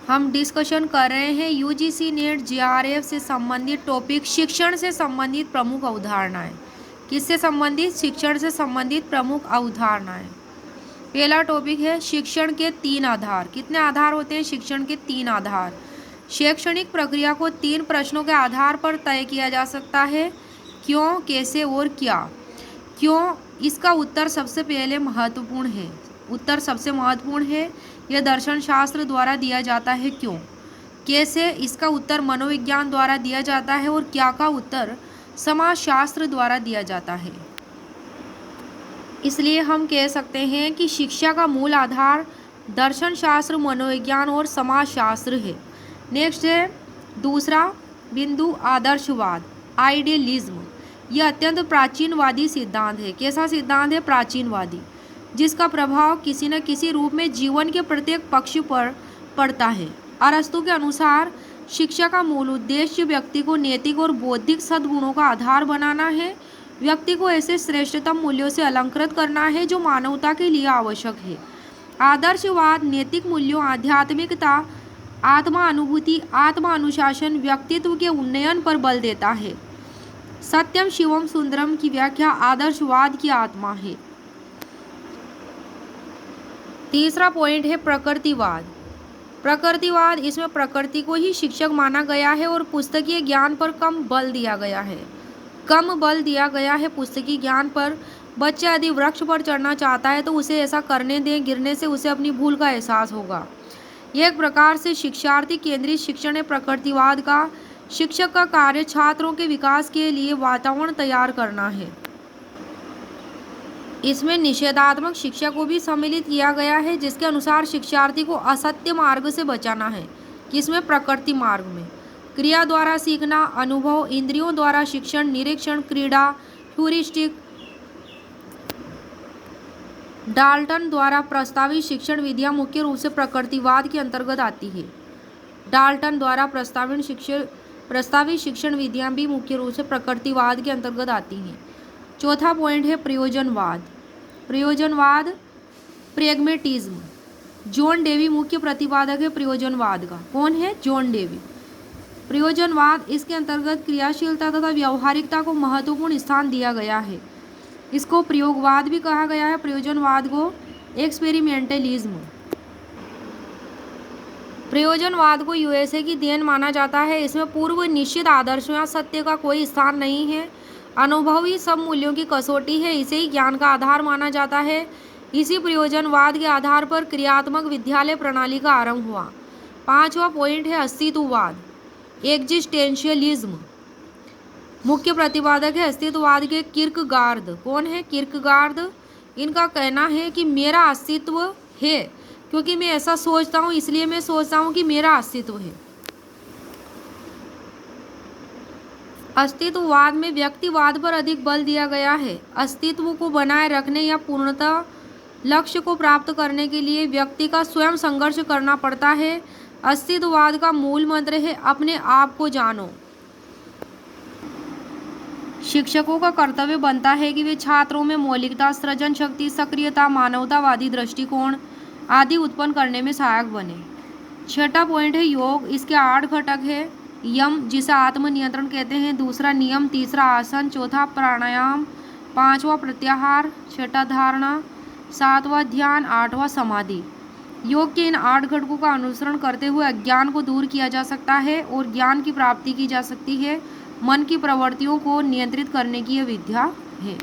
हम डिस्कशन कर रहे हैं यूजीसी नेट जेआरएफ से संबंधित टॉपिक शिक्षण से संबंधित प्रमुख अवधारणाएं। किससे संबंधित? शिक्षण से संबंधित प्रमुख अवधारणाएं। पहला टॉपिक है शिक्षण के 3 आधार। कितने आधार होते हैं? शिक्षण के 3 आधार। शैक्षणिक प्रक्रिया को 3 प्रश्नों के आधार पर तय किया जा सकता है। क्यों, कैसे और क्या। क्यों, इसका उत्तर सबसे पहले महत्वपूर्ण है। उत्तर सबसे महत्वपूर्ण है, यह दर्शन शास्त्र द्वारा दिया जाता है। क्यों? कैसे, इसका उत्तर मनोविज्ञान द्वारा दिया जाता है। और क्या का उत्तर समाजशास्त्र द्वारा दिया जाता है। इसलिए हम कह सकते हैं कि शिक्षा का मूल आधार दर्शन शास्त्र, मनोविज्ञान और समाजशास्त्र है। नेक्स्ट है दूसरा बिंदु आदर्शवाद, आइडियलिज्म। यह अत्यंत प्राचीनवादी सिद्धांत है। कैसा सिद्धांत है? प्राचीनवादी, जिसका प्रभाव किसी न किसी रूप में जीवन के प्रत्येक पक्ष पर पड़ता है। अरस्तु के अनुसार शिक्षा का मूल उद्देश्य व्यक्ति को नैतिक और बौद्धिक सद्गुणों का आधार बनाना है। व्यक्ति को ऐसे श्रेष्ठतम मूल्यों से अलंकृत करना है जो मानवता के लिए आवश्यक है। आदर्शवाद नैतिक मूल्यों, आध्यात्मिकता, आत्मा अनुभूति, आत्मा अनुशासन, व्यक्तित्व के उन्नयन पर बल देता है। सत्यम शिवम सुंदरम की व्याख्या आदर्शवाद की आत्मा है। तीसरा पॉइंट है प्रकृतिवाद। प्रकृतिवाद, इसमें प्रकृति को ही शिक्षक माना गया है और पुस्तकीय ज्ञान पर कम बल दिया गया है। कम बल दिया गया है पुस्तकीय ज्ञान पर। बच्चा यदि वृक्ष पर चढ़ना चाहता है तो उसे ऐसा करने दें, गिरने से उसे अपनी भूल का एहसास होगा। यह एक प्रकार से शिक्षार्थी केंद्रित शिक्षण है। प्रकृतिवाद का शिक्षक का कार्य छात्रों के विकास के लिए वातावरण तैयार करना है। इसमें निषेधात्मक शिक्षा को भी सम्मिलित किया गया है, जिसके अनुसार शिक्षार्थी को असत्य मार्ग से बचाना है। किसमें? प्रकृति मार्ग में। क्रिया द्वारा सीखना, अनुभव, इंद्रियों द्वारा शिक्षण, निरीक्षण, क्रीड़ा, ह्यूरिस्टिक। डाल्टन द्वारा प्रस्तावित शिक्षण विधियां मुख्य रूप से प्रकृतिवाद के अंतर्गत आती है। डाल्टन द्वारा प्रस्तावित शिक्षण विधियां भी मुख्य रूप से प्रकृतिवाद के अंतर्गत आती हैं। चौथा पॉइंट है प्रयोजनवाद। प्रयोजनवाद, प्रेगमेटिज्म। जॉन डेवी मुख्य प्रतिपादक है प्रयोजनवाद का। कौन है? John Dewey. प्रयोजनवाद, इसके अंतर्गत क्रियाशीलता तथा व्यावहारिकता को महत्वपूर्ण स्थान दिया गया है। इसको प्रयोगवाद भी कहा गया है। प्रयोजनवाद को एक्सपेरिमेंटलिज्म। प्रयोजनवाद को यूएसए की देन माना जाता है। इसमें पूर्व निश्चित आदर्शों या सत्य का कोई स्थान नहीं है। अनुभव ही सब मूल्यों की कसौटी है। इसे ही ज्ञान का आधार माना जाता है। इसी प्रयोजनवाद के आधार पर क्रियात्मक विद्यालय प्रणाली का आरंभ हुआ। पांचवा पॉइंट है अस्तित्ववाद, एग्जिस्टेंशियलिज्म। मुख्य प्रतिपादक है अस्तित्ववाद के किर्कगार्द। कौन है? किर्कगार्द। इनका कहना है कि मेरा अस्तित्व है, क्योंकि मैं ऐसा सोचता हूँ, इसलिए मैं सोचता हूँ कि मेरा अस्तित्व है। अस्तित्ववाद में व्यक्तिवाद पर अधिक बल दिया गया है। अस्तित्व को बनाए रखने या पूर्णतः लक्ष्य को प्राप्त करने के लिए व्यक्ति का स्वयं संघर्ष करना पड़ता है। अस्तित्ववाद का मूल मंत्र है अपने आप को जानो। शिक्षकों का कर्तव्य बनता है कि वे छात्रों में मौलिकता, सृजन शक्ति, सक्रियता, मानवतावादी दृष्टिकोण आदि उत्पन्न करने में सहायक बने। छठा पॉइंट है योग। इसके 8 घटक है। यम, जिसे आत्मनियंत्रण कहते हैं। दूसरा नियम, तीसरा आसन, चौथा प्राणायाम, पांचवा प्रत्याहार, छठा धारणा, सातवां ध्यान, आठवां समाधि। योग के इन 8 घटकों का अनुसरण करते हुए अज्ञान को दूर किया जा सकता है और ज्ञान की प्राप्ति की जा सकती है। मन की प्रवृत्तियों को नियंत्रित करने की यह विद्या है।